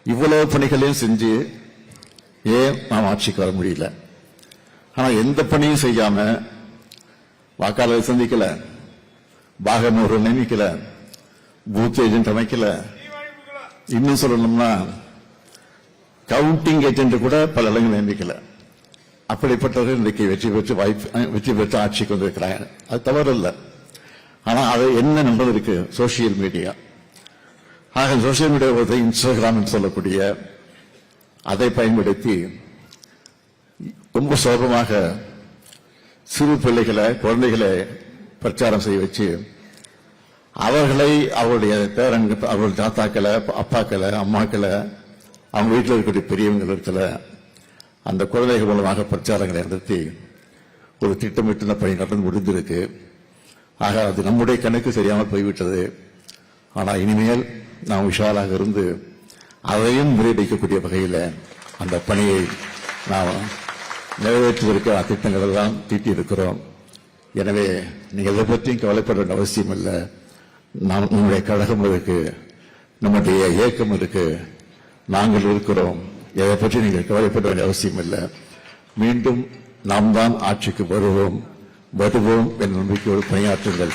இவ்வளவு பணிகளையும் செஞ்சு ஏன் நாம் ஆட்சிக்கு வர முடியல? ஆனா எந்த பணியும் செய்யாம வாக்காளர் சந்திக்கல, பாகனூர் நியமிக்கல, பூத் ஏஜென்ட் அமைக்கல, இன்னும் சொல்லணும்னா கவுண்டிங் ஏஜென்ட் கூட பல இடங்கள் நியமிக்கல. அப்படிப்பட்டவர்கள் இன்றைக்கு வெற்றி பெற்று ஆட்சிக்கு வந்திருக்கிறாங்க. அது தவறு இல்லை. ஆனா அது என்ன நடந்திருக்கு? Social media. ஆக சோசியல் மீடியா இன்ஸ்டாகிராம் என்று சொல்லக்கூடிய அதை பயன்படுத்தி ரொம்ப சுலபமாக சிறு பிள்ளைகளை, குழந்தைகளை பிரச்சாரம் செய்ய வச்சு அவர்களை அவருடைய பேரன்கள், அவருடைய தாத்தாக்களை, அப்பாக்களை, அம்மாக்களை, அவங்க வீட்டில் இருக்கக்கூடிய பெரியவங்களிடத்துல அந்த குழந்தைகள் மூலமாக பிரச்சாரங்களை நடத்தி ஒரு திட்டமிட்ட பணி நடந்து முடிந்திருக்கு. ஆக அது நம்முடைய கணக்கு சரியாமல் போய்விட்டது. ஆனால் இனிமேல் நாம் உஷாராக இருந்து அதையும் முறியடிக்கக்கூடிய வகையில் அந்த பணியை நாம் நிறைவேற்றுவதற்கு திட்டங்கள் எல்லாம் தீட்டியிருக்கிறோம். எனவே நீங்கள் எதை பற்றியும் கவலைப்பட வேண்டிய அவசியம் இல்லை. நம்முடைய கழகம் இருக்கு, நம்முடைய இயக்கம் இருக்கு, நாங்கள் இருக்கிறோம். எதை பற்றி நீங்கள் கவலைப்பட வேண்டிய அவசியம் இல்லை. மீண்டும் நாம் தான் ஆட்சிக்கு வருவோம் என்ற நம்பிக்கையோடு பணியாற்றுங்கள்.